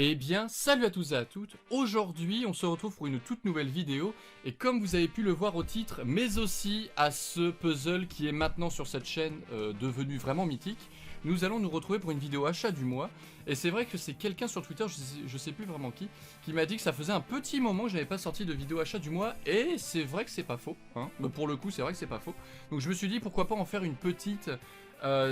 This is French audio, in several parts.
Eh bien, salut à tous et à toutes. Aujourd'hui, on se retrouve pour une toute nouvelle vidéo. Et comme vous avez pu le voir au titre, mais aussi à ce puzzle qui est maintenant sur cette chaîne devenu vraiment mythique, nous allons nous retrouver pour une vidéo achat du mois. Et c'est vrai que c'est quelqu'un sur Twitter, je sais plus vraiment qui m'a dit que ça faisait un petit moment que j'avais pas sorti de vidéo achat du mois. Et c'est vrai que c'est pas faux. Hein. Pour le coup, c'est vrai que c'est pas faux. Donc je me suis dit pourquoi pas en faire une petite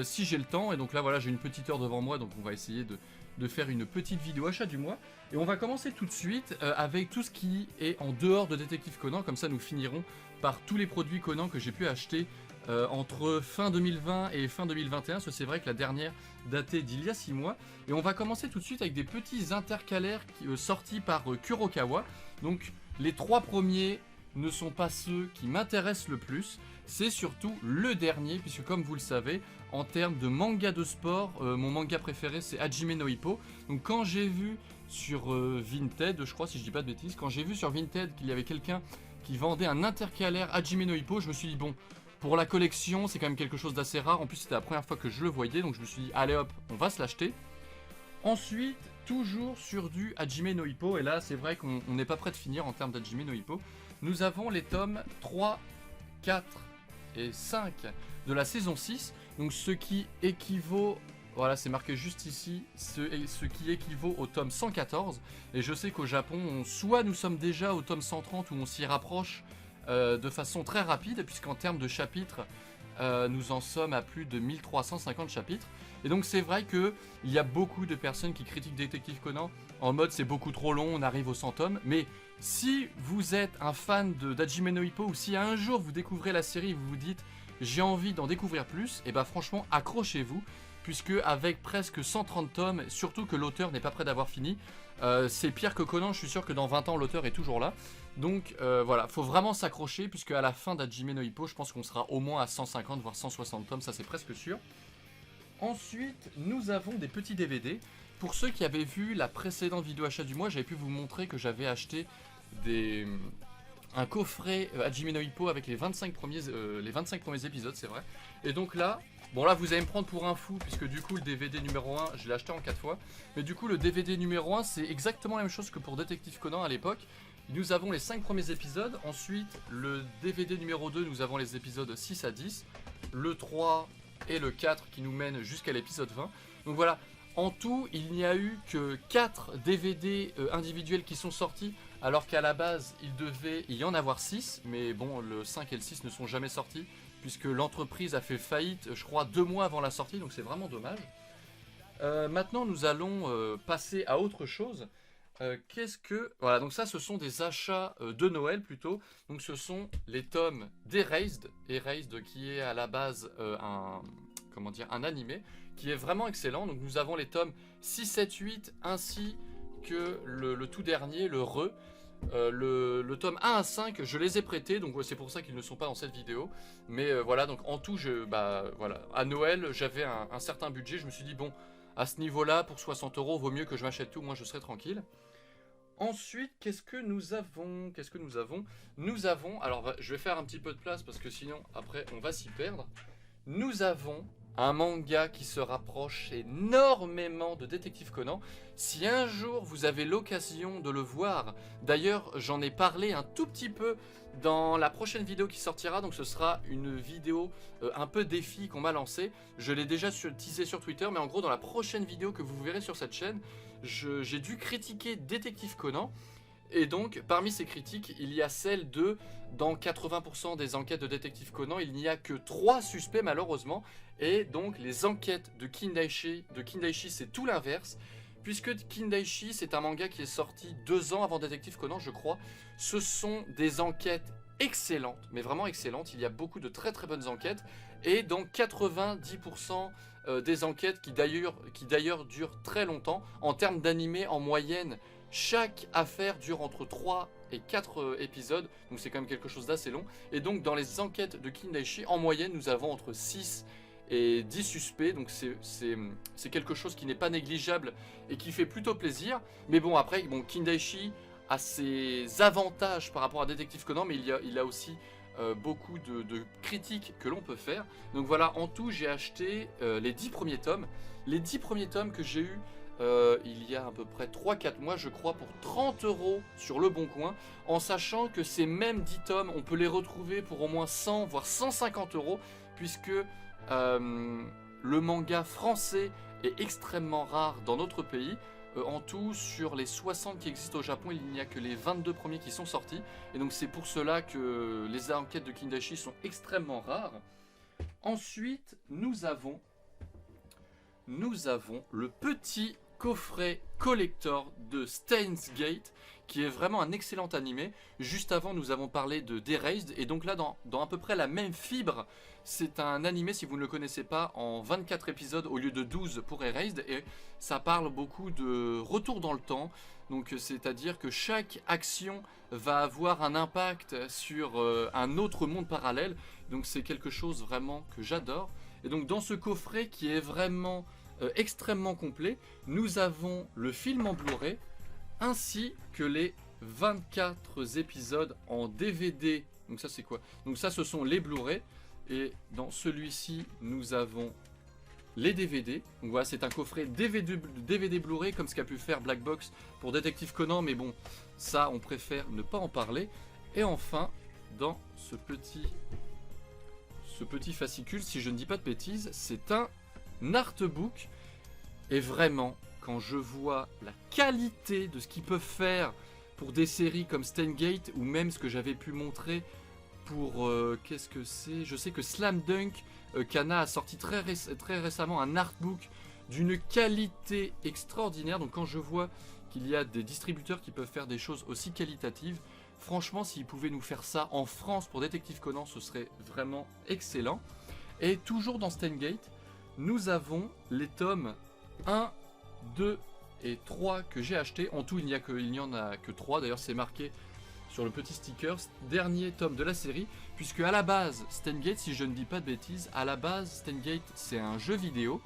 si j'ai le temps. Et donc là, voilà, j'ai une petite heure devant moi, donc on va essayer de faire une petite vidéo achat du mois. Et on va commencer tout de suite avec tout ce qui est en dehors de Détective Conan. Comme ça, nous finirons par tous les produits Conan que j'ai pu acheter entre fin 2020 et fin 2021. Parce que c'est vrai que la dernière datait d'il y a 6 mois. Et on va commencer tout de suite avec des petits intercalaires sortis par Kurokawa. Donc, les 3 premiers ne sont pas ceux qui m'intéressent le plus. C'est surtout le dernier, puisque comme vous le savez, en termes de manga de sport, mon manga préféré c'est Hajime no Ippo. Donc quand j'ai vu sur Vinted, je crois si je dis pas de bêtises, quand j'ai vu sur Vinted qu'il y avait quelqu'un qui vendait un intercalaire Hajime no Ippo, je me suis dit bon, pour la collection c'est quand même quelque chose d'assez rare. En plus c'était la première fois que je le voyais, donc je me suis dit allez hop, on va se l'acheter. Ensuite, toujours sur du Hajime no Ippo, et là c'est vrai qu'on n'est pas prêt de finir en termes d'Hajime no Ippo. Nous avons les tomes 3, 4 et 5 de la saison 6, donc ce qui équivaut, voilà c'est marqué juste ici, ce qui équivaut au tome 114, et je sais qu'au Japon, soit nous sommes déjà au tome 130 où on s'y rapproche de façon très rapide, puisqu'en termes de chapitres, nous en sommes à plus de 1350 chapitres, et donc c'est vrai qu'il y a beaucoup de personnes qui critiquent Détective Conan en mode c'est beaucoup trop long, on arrive aux 100 tomes, mais si vous êtes un fan d'Hajime no Ippo, ou si un jour vous découvrez la série et vous vous dites j'ai envie d'en découvrir plus, et bah franchement accrochez-vous, puisque avec presque 130 tomes, surtout que l'auteur n'est pas prêt d'avoir fini, c'est pire que Conan, je suis sûr que dans 20 ans l'auteur est toujours là. Donc voilà, faut vraiment s'accrocher, puisque à la fin d'Hajime no Ippo, je pense qu'on sera au moins à 150 voire 160 tomes, ça c'est presque sûr. Ensuite, nous avons des petits DVD. Pour ceux qui avaient vu la précédente vidéo achat du mois, j'avais pu vous montrer que j'avais acheté un coffret Hajime no Ippo avec les 25 premiers épisodes, c'est vrai. Et donc là, bon là vous allez me prendre pour un fou, puisque du coup le DVD numéro 1, je l'ai acheté en 4 fois. Mais du coup le DVD numéro 1, c'est exactement la même chose que pour Détective Conan à l'époque. Nous avons les 5 premiers épisodes, ensuite le DVD numéro 2, nous avons les épisodes 6 à 10, le 3 et le 4 qui nous mènent jusqu'à l'épisode 20. Donc voilà, en tout, il n'y a eu que 4 DVD individuels qui sont sortis, alors qu'à la base, il devait y en avoir 6, mais bon, le 5 et le 6 ne sont jamais sortis, puisque l'entreprise a fait faillite, je crois, 2 mois avant la sortie, donc c'est vraiment dommage. Maintenant, nous allons passer à autre chose. Voilà, donc ça, ce sont des achats de Noël, plutôt. Donc ce sont les tomes d'Erased, qui est à la base un animé, qui est vraiment excellent. Donc nous avons les tomes 6, 7, 8, ainsi que le tout dernier, le Re. Le tome 1 à 5, je les ai prêtés, donc c'est pour ça qu'ils ne sont pas dans cette vidéo. Mais voilà, donc en tout, voilà, à Noël, j'avais un certain budget. Je me suis dit, bon, à ce niveau-là, pour 60 €, vaut mieux que je m'achète tout, moi je serai tranquille. Ensuite, qu'est-ce que nous avons? Nous avons, alors je vais faire un petit peu de place parce que sinon, après, on va s'y perdre. Nous avons un manga qui se rapproche énormément de Détective Conan. Si un jour vous avez l'occasion de le voir, d'ailleurs j'en ai parlé un tout petit peu dans la prochaine vidéo qui sortira, donc ce sera une vidéo un peu défi qu'on m'a lancé. Je l'ai déjà teasé sur Twitter, mais en gros dans la prochaine vidéo que vous verrez sur cette chaîne, j'ai dû critiquer Détective Conan. Et donc, parmi ces critiques, il y a celle de, dans 80% des enquêtes de Détective Conan, il n'y a que 3 suspects malheureusement. Et donc, les enquêtes de Kindaichi c'est tout l'inverse. Puisque Kindaichi, c'est un manga qui est sorti 2 ans avant Détective Conan, je crois. Ce sont des enquêtes excellentes, mais vraiment excellentes. Il y a beaucoup de très très bonnes enquêtes. Et dans 90% des enquêtes qui d'ailleurs durent très longtemps, en termes d'animé en moyenne, chaque affaire dure entre 3 et 4 épisodes, donc c'est quand même quelque chose d'assez long. Et donc dans les enquêtes de Kindaichi, en moyenne, nous avons entre 6 et 10 suspects, donc c'est quelque chose qui n'est pas négligeable et qui fait plutôt plaisir. Mais bon, après, Kindaichi a ses avantages par rapport à Détective Conan, mais il a aussi beaucoup de critiques que l'on peut faire. Donc voilà, en tout, j'ai acheté les 10 premiers tomes. Les 10 premiers tomes que j'ai eu il y a à peu près 3-4 mois, je crois, pour 30 € sur le Bon Coin, en sachant que ces mêmes 10 tomes, on peut les retrouver pour au moins 100 voire 150 €, puisque le manga français est extrêmement rare dans notre pays. En tout, sur les 60 qui existent au Japon, il n'y a que les 22 premiers qui sont sortis. Et donc c'est pour cela que les enquêtes de Kindashi sont extrêmement rares. Ensuite, nous avons le petit coffret collector de Steins Gate, qui est vraiment un excellent animé. Juste avant, nous avons parlé de D'Erased, et donc là, dans à peu près la même fibre, c'est un animé, si vous ne le connaissez pas, en 24 épisodes au lieu de 12 pour Erased, et ça parle beaucoup de retour dans le temps. Donc c'est-à-dire que chaque action va avoir un impact sur un autre monde parallèle. Donc c'est quelque chose vraiment que j'adore. Et donc dans ce coffret qui est vraiment extrêmement complet, nous avons le film en Blu-ray ainsi que les 24 épisodes en DVD. Donc ça c'est quoi? Donc ça ce sont les Blu-ray. Et dans celui-ci nous avons les DVD. Donc voilà, c'est un coffret DVD Blu-ray comme ce qu'a pu faire Black Box pour Détective Conan, mais bon, ça on préfère ne pas en parler. Et enfin, dans ce petit fascicule, si je ne dis pas de bêtises, c'est un artbook. Et vraiment, quand je vois la qualité de ce qu'ils peuvent faire pour des séries comme Steins Gate, ou même ce que j'avais pu montrer pour qu'est-ce que c'est, je sais que Slam Dunk Kana a sorti très récemment un artbook d'une qualité extraordinaire. Donc quand je vois qu'il y a des distributeurs qui peuvent faire des choses aussi qualitatives, franchement s'ils pouvaient nous faire ça en France pour Détective Conan, ce serait vraiment excellent. Et toujours dans Steins Gate, nous avons les tomes 1, 2 et 3 que j'ai achetés. En tout il n'y en a que 3, d'ailleurs c'est marqué sur le petit sticker, dernier tome de la série, puisque à la base, Steins Gate, si je ne dis pas de bêtises, à la base, Steins Gate, c'est un jeu vidéo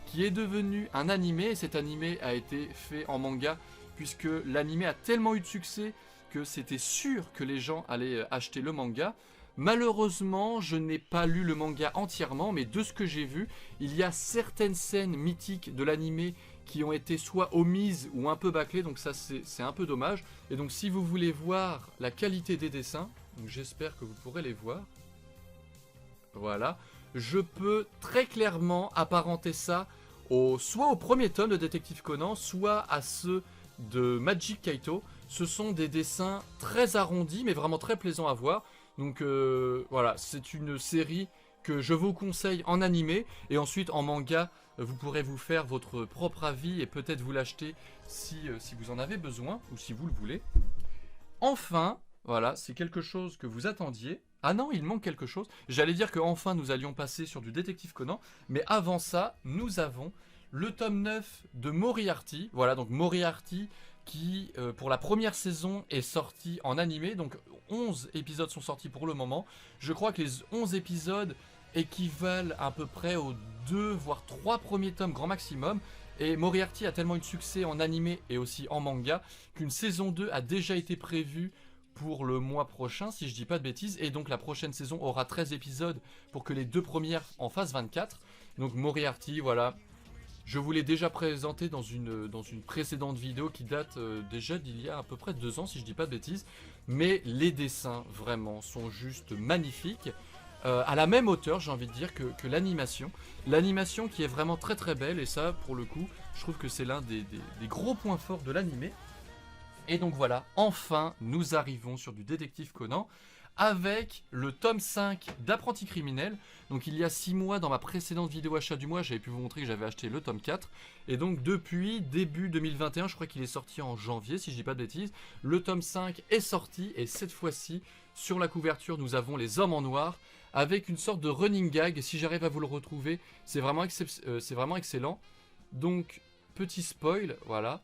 qui est devenu un animé, et cet animé a été fait en manga, puisque l'animé a tellement eu de succès que c'était sûr que les gens allaient acheter le manga. Malheureusement, je n'ai pas lu le manga entièrement, mais de ce que j'ai vu, il y a certaines scènes mythiques de l'animé qui ont été soit omises ou un peu bâclées, donc ça c'est un peu dommage. Et donc si vous voulez voir la qualité des dessins, j'espère que vous pourrez les voir. Voilà, je peux très clairement apparenter ça soit au premier tome de Détective Conan, soit à ceux de Magic Kaito. Ce sont des dessins très arrondis, mais vraiment très plaisants à voir. Donc voilà, c'est une série que je vous conseille en animé, et ensuite en manga, vous pourrez vous faire votre propre avis et peut-être vous l'acheter si vous en avez besoin ou si vous le voulez. Enfin, voilà, c'est quelque chose que vous attendiez. Ah non, il manque quelque chose. J'allais dire qu'enfin nous allions passer sur du Détective Conan, mais avant ça, nous avons le tome 9 de Moriarty. Voilà, donc Moriarty qui, pour la première saison, est sorti en animé. Donc 11 épisodes sont sortis pour le moment. Je crois que les 11 épisodes équivalent à peu près aux 2 voire 3 premiers tomes grand maximum. Et Moriarty a tellement eu de succès en animé et aussi en manga qu'une saison 2 a déjà été prévue pour le mois prochain, si je dis pas de bêtises. Et donc la prochaine saison aura 13 épisodes pour que les 2 premières en fassent 24. Donc Moriarty, voilà. Je vous l'ai déjà présenté dans une précédente vidéo qui date déjà d'il y a à peu près 2 ans, si je dis pas de bêtises. Mais les dessins, vraiment, sont juste magnifiques. À la même hauteur, j'ai envie de dire, que l'animation. L'animation qui est vraiment très très belle, et ça, pour le coup, je trouve que c'est l'un des gros points forts de l'animé. Et donc voilà, enfin, nous arrivons sur du Détective Conan, avec le tome 5 d'Apprenti Criminel. Donc il y a 6 mois, dans ma précédente vidéo achat du mois, j'avais pu vous montrer que j'avais acheté le tome 4. Et donc depuis début 2021, je crois qu'il est sorti en janvier, si je dis pas de bêtises, le tome 5 est sorti, et cette fois-ci, sur la couverture, nous avons les hommes en noir, avec une sorte de running gag. Si j'arrive à vous le retrouver, c'est vraiment excellent. Donc, petit spoil, voilà.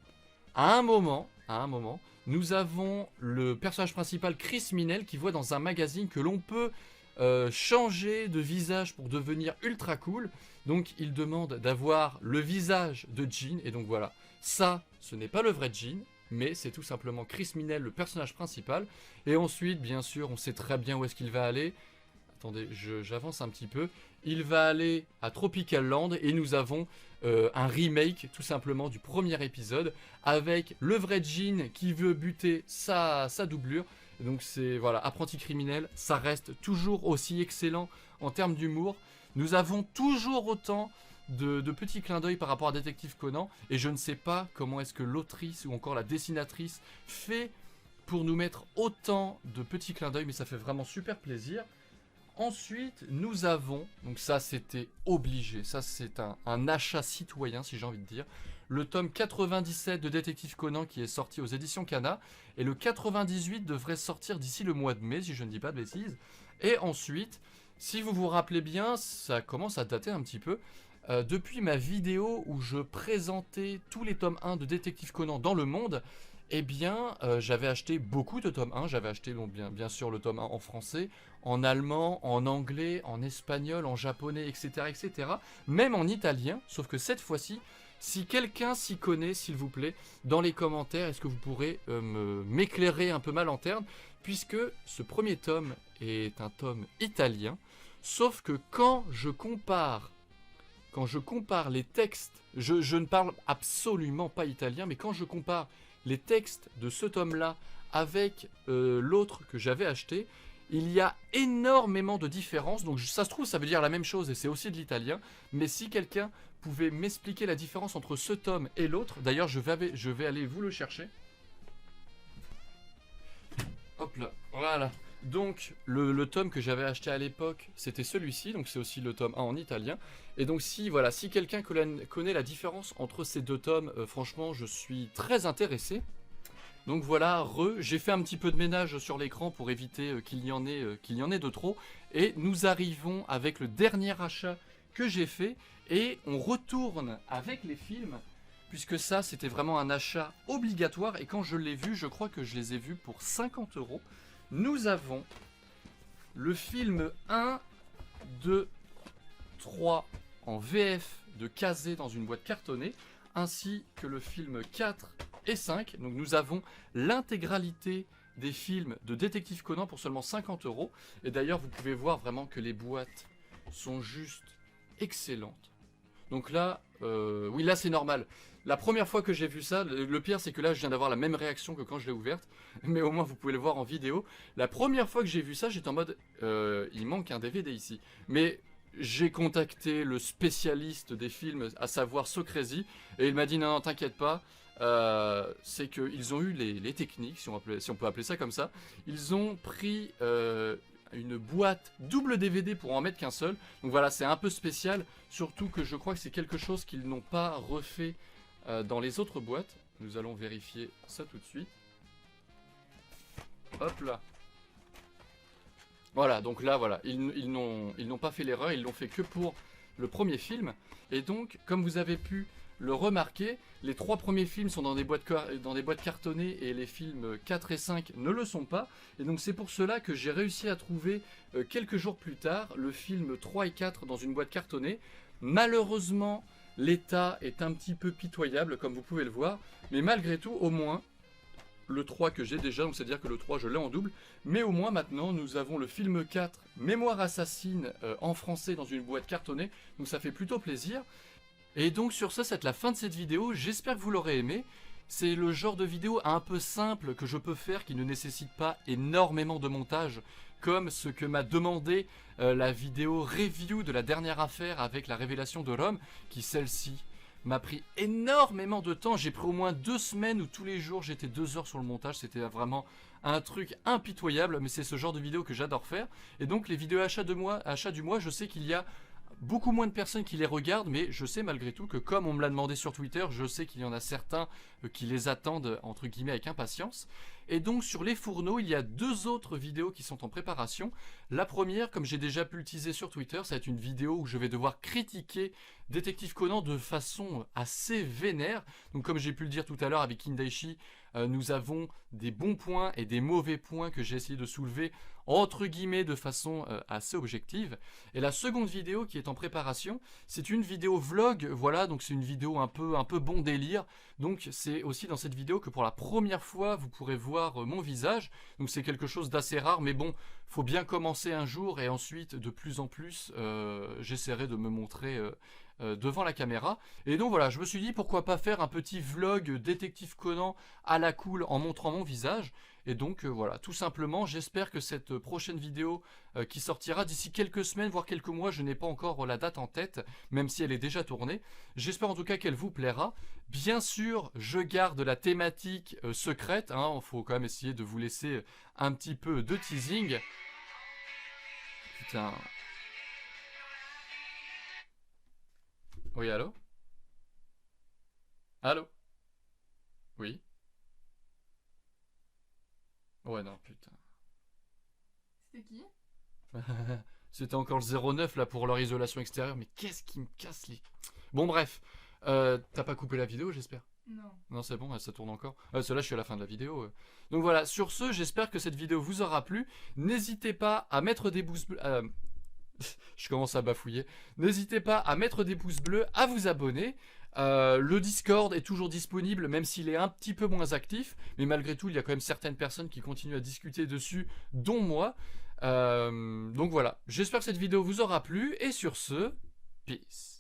À un moment, nous avons le personnage principal, Chris Minel, qui voit dans un magazine que l'on peut changer de visage pour devenir ultra cool. Donc il demande d'avoir le visage de Jean, et donc voilà. Ça, ce n'est pas le vrai Jean, mais c'est tout simplement Chris Minel, le personnage principal. Et ensuite, bien sûr, on sait très bien où est-ce qu'il va aller. Attendez, j'avance un petit peu. Il va aller à Tropical Land et nous avons un remake tout simplement du premier épisode avec le vrai Jean qui veut buter sa doublure. Donc c'est, voilà, apprenti criminel, ça reste toujours aussi excellent en termes d'humour. Nous avons toujours autant de petits clins d'œil par rapport à Détective Conan et je ne sais pas comment est-ce que l'autrice ou encore la dessinatrice fait pour nous mettre autant de petits clins d'œil, mais ça fait vraiment super plaisir. Ensuite, nous avons, donc ça c'était obligé, ça c'est un achat citoyen si j'ai envie de dire, le tome 97 de Détective Conan qui est sorti aux éditions Kana, et le 98 devrait sortir d'ici le mois de mai si je ne dis pas de bêtises. Et ensuite, si vous vous rappelez bien, ça commence à dater un petit peu, depuis ma vidéo où je présentais tous les tomes 1 de Détective Conan dans le monde, eh bien, j'avais acheté beaucoup de tomes 1. J'avais acheté donc bien sûr le tome 1 en français, en allemand, en anglais, en espagnol, en japonais, etc., etc. Même en italien, sauf que cette fois-ci, si quelqu'un s'y connaît, s'il vous plaît, dans les commentaires, est-ce que vous pourrez m'éclairer un peu ma lanterne, puisque ce premier tome est un tome italien, sauf que quand je compare les textes, je ne parle absolument pas italien, mais quand je compare les textes de ce tome-là avec l'autre que j'avais acheté, il y a énormément de différences. Donc ça se trouve, ça veut dire la même chose et c'est aussi de l'italien. Mais si quelqu'un pouvait m'expliquer la différence entre ce tome et l'autre, d'ailleurs je vais aller vous le chercher. Hop là, voilà. Donc le tome que j'avais acheté à l'époque, c'était celui-ci, donc c'est aussi le tome 1 en italien. Et donc si quelqu'un connaît la différence entre ces deux tomes, franchement je suis très intéressé. Donc voilà, j'ai fait un petit peu de ménage sur l'écran pour éviter qu'il y en ait de trop. Et nous arrivons avec le dernier achat que j'ai fait, et on retourne avec les films, puisque ça c'était vraiment un achat obligatoire, et quand je l'ai vu, je crois que je les ai vus pour 50 €. Nous avons le film 1, 2, 3 en VF de Kazé dans une boîte cartonnée, ainsi que le film 4 et 5. Donc nous avons l'intégralité des films de Détective Conan pour seulement 50 €. Et d'ailleurs, vous pouvez voir vraiment que les boîtes sont juste excellentes. Donc là, oui, là c'est normal. La première fois que j'ai vu ça, le pire c'est que là je viens d'avoir la même réaction que quand je l'ai ouverte, mais au moins vous pouvez le voir en vidéo. La première fois que j'ai vu ça, j'étais en mode, il manque un DVD ici. Mais j'ai contacté le spécialiste des films, à savoir So Crazy, et il m'a dit non, t'inquiète pas, c'est qu'ils ont eu les techniques, si on peut appeler ça comme ça. Ils ont pris une boîte double DVD pour en mettre qu'un seul. Donc voilà, c'est un peu spécial, surtout que je crois que c'est quelque chose qu'ils n'ont pas refait dans les autres boîtes. Nous allons vérifier ça tout de suite. Hop là. Voilà, donc là, voilà, ils n'ont pas fait l'erreur, ils l'ont fait que pour le premier film. Et donc, comme vous avez pu le remarquer, les 3 premiers films sont dans des boîtes cartonnées et les films 4 et 5 ne le sont pas. Et donc c'est pour cela que j'ai réussi à trouver quelques jours plus tard le film 3 et 4 dans une boîte cartonnée. Malheureusement, l'état est un petit peu pitoyable comme vous pouvez le voir, mais malgré tout, au moins, le 3 que j'ai déjà, donc c'est-à-dire que le 3 je l'ai en double, mais au moins maintenant nous avons le film 4, Mémoire assassine en français dans une boîte cartonnée, donc ça fait plutôt plaisir. Et donc sur ça, c'est la fin de cette vidéo, j'espère que vous l'aurez aimé. C'est le genre de vidéo un peu simple que je peux faire, qui ne nécessite pas énormément de montage, comme ce que m'a demandé la vidéo review de la dernière affaire avec la révélation de Rome, qui celle-ci m'a pris énormément de temps. J'ai pris au moins 2 semaines où tous les jours j'étais 2 heures sur le montage, c'était vraiment un truc impitoyable, mais c'est ce genre de vidéo que j'adore faire. Et donc les vidéos achat du mois, je sais qu'il y a beaucoup moins de personnes qui les regardent, mais je sais malgré tout que comme on me l'a demandé sur Twitter, je sais qu'il y en a certains qui les attendent entre guillemets avec impatience. Et donc sur les fourneaux, il y a 2 autres vidéos qui sont en préparation. La première, comme j'ai déjà pu le teaser sur Twitter, ça va être une vidéo où je vais devoir critiquer Détective Conan de façon assez vénère. Donc comme j'ai pu le dire tout à l'heure avec Kindaichi, nous avons des bons points et des mauvais points que j'ai essayé de soulever entre guillemets de façon assez objective. Et la seconde vidéo qui est en préparation, c'est une vidéo vlog, voilà, donc c'est une vidéo un peu bon délire. Donc c'est aussi dans cette vidéo que pour la première fois vous pourrez voir mon visage. Donc c'est quelque chose d'assez rare, mais bon, faut bien commencer un jour et ensuite de plus en plus j'essaierai de me montrer devant la caméra. Et donc voilà, je me suis dit pourquoi pas faire un petit vlog détective Conan à la cool en montrant mon visage. Et donc voilà, tout simplement, j'espère que cette prochaine vidéo qui sortira d'ici quelques semaines, voire quelques mois, je n'ai pas encore la date en tête, même si elle est déjà tournée. J'espère en tout cas qu'elle vous plaira. Bien sûr, je garde la thématique secrète, hein, il faut quand même essayer de vous laisser un petit peu de teasing. Putain. Oui, allô? Allô? Oui? Ouais, non, putain. C'était qui? C'était encore le 09 là pour leur isolation extérieure, mais qu'est-ce qui me casse les... Bon bref, t'as pas coupé la vidéo j'espère? Non. Non c'est bon, ça tourne encore. Cela je suis à la fin de la vidéo. Donc voilà, sur ce, j'espère que cette vidéo vous aura plu. N'hésitez pas à mettre des pouces bleus... je commence à bafouiller. N'hésitez pas à mettre des pouces bleus, à vous abonner. Le Discord est toujours disponible, même s'il est un petit peu moins actif. Mais malgré tout, il y a quand même certaines personnes qui continuent à discuter dessus, dont moi. Donc voilà, j'espère que cette vidéo vous aura plu. Et sur ce, peace.